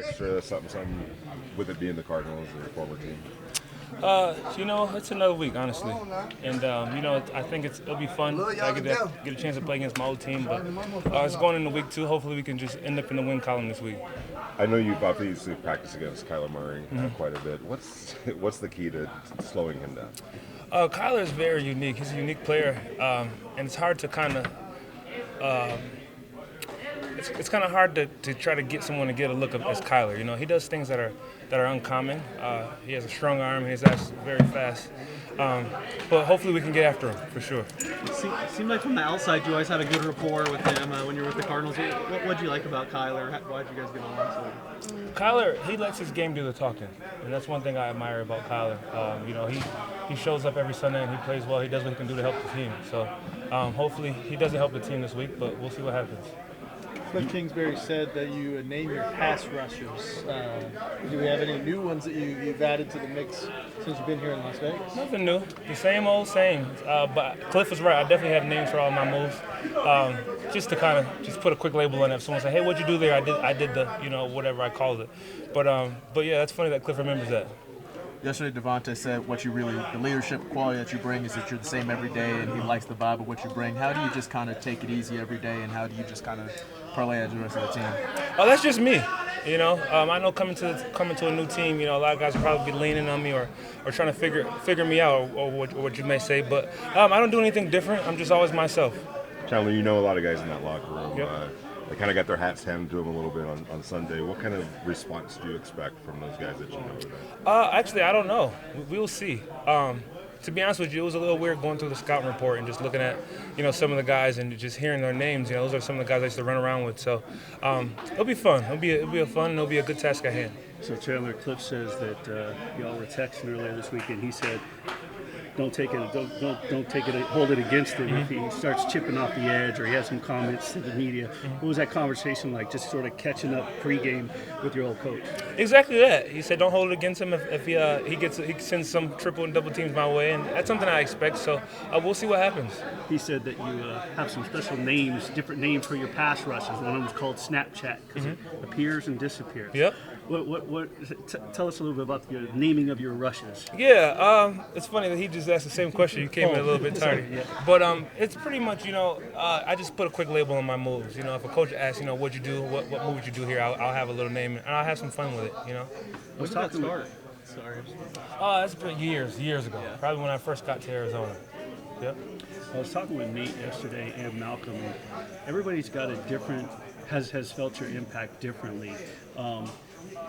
extra something with it being the Cardinals or your former team? It's another week, honestly, and I think it'll be fun. I get a chance to play against my old team, but it's going into week 2. Hopefully, we can just end up in the win column this week. I know you've obviously practiced against Kyler Murray quite a bit. What's the key to slowing him down? Kyler is very unique. He's a unique player, and it's hard to kind of. It's kind of hard to try to get someone to get a look as Kyler. He does things that are uncommon. He has a strong arm. He's actually very fast. But hopefully we can get after him for sure. It seemed like from the outside you always had a good rapport with him when you were with the Cardinals. What did you like about Kyler? Why did you guys get along so well? Kyler, he lets his game do the talking, and that's one thing I admire about Kyler. He shows up every Sunday and he plays well. He does what he can do to help the team. So hopefully he doesn't help the team this week, but we'll see what happens. Cliff Kingsbury said that you name your pass rushers. Do we have any new ones that you've added to the mix since you've been here in Las Vegas? Nothing new. The same old same. But Cliff was right. I definitely have names for all my moves. Just to kind of just put a quick label on it. If someone say, "Hey, what'd you do there?" I did the whatever I called it. But yeah, that's funny that Cliff remembers that. Yesterday, Devontae said the leadership quality that you bring is that you're the same every day, and he likes the vibe of what you bring. How do you just kind of take it easy every day, and how do you just kind of parlay as the rest of the team? Oh, that's just me. I know coming to a new team, a lot of guys will probably be leaning on me or trying to figure me out or what you may say. But I don't do anything different. I'm just always myself. Chandler, you know a lot of guys in that locker room. Yep. They kind of got their hats handed to them a little bit on Sunday. What kind of response do you expect from those guys that you know today? Actually, I don't know. We will see. To be honest with you, it was a little weird going through the scouting report and just looking at, some of the guys and just hearing their names. Those are some of the guys I used to run around with. So it'll be fun. It'll be a fun and it'll be a good task at hand. So Chandler, Cliff says that y'all were texting earlier this week, and he said, don't take it, hold it against him if he starts chipping off the edge or he has some comments to the media. What was that conversation like, just sort of catching up pregame with your old coach? Exactly that. He said don't hold it against him if he sends some triple and double teams my way, and that's something I expect, so we'll see what happens. He said that you have some special names, different names for your pass rushes. One of them was called Snapchat because it appears and disappears. Yep. Tell us a little bit about the naming of your rushes. Yeah, it's funny that he just asked the same question. You came in a little bit tardy. But it's pretty much, I just put a quick label on my moves. If a coach asks, what'd you do, what move would you do here, I'll have a little name, and I'll have some fun with it, When did that start? Sorry. That's been years ago. Yeah. Probably when I first got to Arizona. Yep. I was talking with Nate yesterday and Malcolm, and everybody's got a different, has felt your impact differently.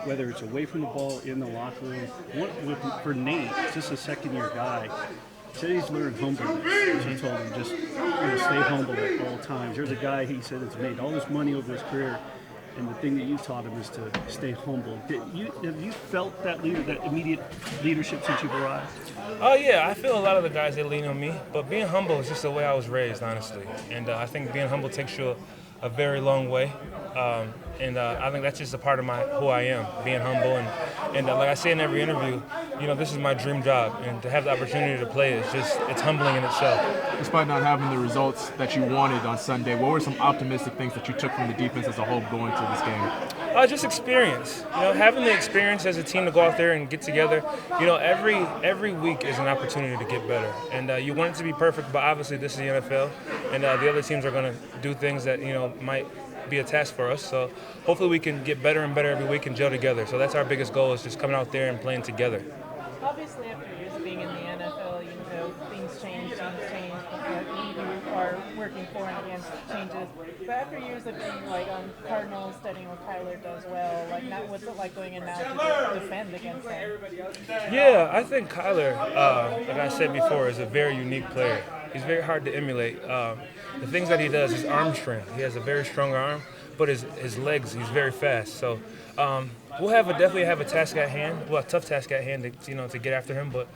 Whether it's away from the ball, in the locker room. For Nate, just a second-year guy, said he's learned humbleness. He told him just stay humble at all times. There's a guy, he said, that's made all this money over his career, and the thing that you taught him is to stay humble. Have you felt that immediate leadership since you've arrived? Oh, yeah. I feel a lot of the guys, they lean on me. But being humble is just the way I was raised, honestly. And I think being humble takes you a very long way. And I think that's just a part of who I am, being humble. And like I say in every interview, this is my dream job. And to have the opportunity to play, it's humbling in itself. Despite not having the results that you wanted on Sunday, what were some optimistic things that you took from the defense as a whole going to this game? Just experience. Having the experience as a team to go out there and get together. Every week is an opportunity to get better. And you want it to be perfect, but obviously this is the NFL. And the other teams are going to do things that, might be a task for us. So hopefully we can get better and better every week and gel together. So that's our biggest goal, is just coming out there and playing together. Obviously, after years being in the NFL, things change, what you are working for and against changes. But after years of being on Cardinals, studying what Kyler does well, what's it like going in now to defend against him? Yeah, I think Kyler, like I said before, is a very unique player. He's very hard to emulate. The things that he does, his arm strength. He has a very strong arm, but his legs, he's very fast. So we'll definitely have a task at hand, a tough task at hand to get after him, but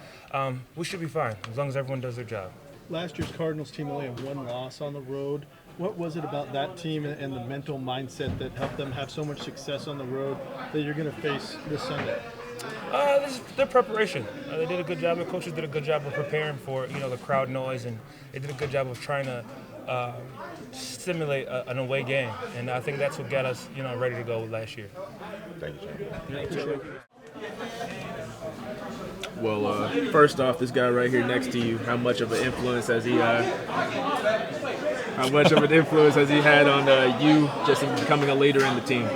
we should be fine as long as everyone does their job. Last year's Cardinals team only had one loss on the road. What was it about that team and the mental mindset that helped them have so much success on the road that you're going to face this Sunday? Their preparation. They did a good job. The coaches did a good job of preparing for the crowd noise, and they did a good job of trying to stimulate an away game. And I think that's what got us ready to go last year. Thank you, Chandler. Well, first off, this guy right here next to you, how much of an influence has he had on you just in becoming a leader in the team?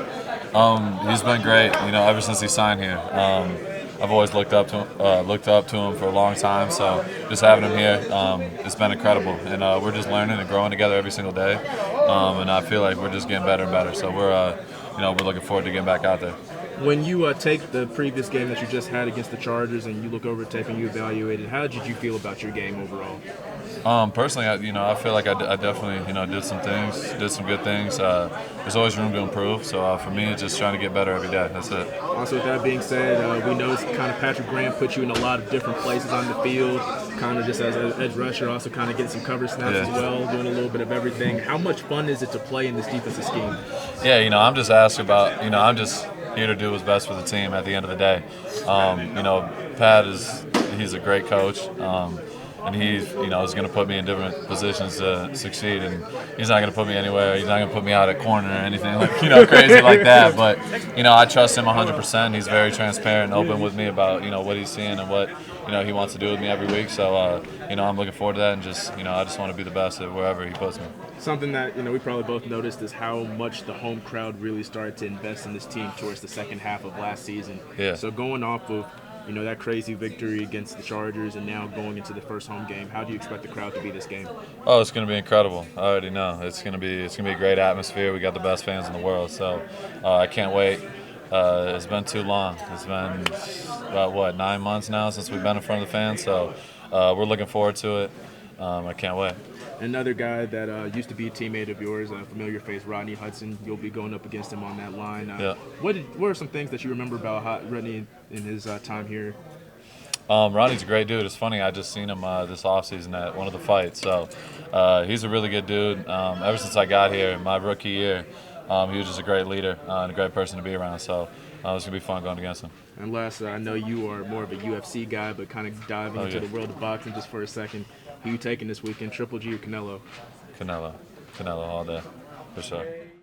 He's been great, ever since he signed here. I've always looked up to him for a long time. So just having him here, it's been incredible, and we're just learning and growing together every single day. And I feel like we're just getting better and better. So we're looking forward to getting back out there. When you take the previous game that you just had against the Chargers and you look over tape and you evaluate it, how did you feel about your game overall? Personally, I feel like I definitely, did some good things. There's always room to improve. So for me, it's just trying to get better every day. That's it. Also, with that being said, we noticed kind of Patrick Graham put you in a lot of different places on the field, kind of just as an edge rusher, also kind of getting some cover snaps as well, doing a little bit of everything. How much fun is it to play in this defensive scheme? Yeah, I'm just asking about, I'm just here to do what's best for the team at the end of the day. Pat he's a great coach. And he's, is going to put me in different positions to succeed. And he's not going to put me anywhere. He's not going to put me out at corner or anything crazy like that. But, I trust him 100%. He's very transparent and open with me about, what he's seeing and what, he wants to do with me every week. So, I'm looking forward to that, and just, I just want to be the best at wherever he puts me. Something that, we probably both noticed is how much the home crowd really started to invest in this team towards the second half of last season. Yeah. So going off of that crazy victory against the Chargers and now going into the first home game, how do you expect the crowd to be this game? Oh, it's going to be incredible. I already know. It's going to be a great atmosphere. We got the best fans in the world, so I can't wait. It's been too long. It's been about 9 months now since we've been in front of the fans, so we're looking forward to it. I can't wait. Another guy that used to be a teammate of yours, a familiar face, Rodney Hudson. You'll be going up against him on that line. Yeah. What are some things that you remember about Rodney in his time here? Rodney's a great dude. It's funny, I just seen him this offseason at one of the fights. So he's a really good dude. Ever since I got here, my rookie year, he was just a great leader and a great person to be around. So it's going to be fun going against him. And last, I know you are more of a UFC guy, but kind of diving into the world of boxing just for a second. Who you taking this weekend, Triple G or Canelo? Canelo all day, for sure.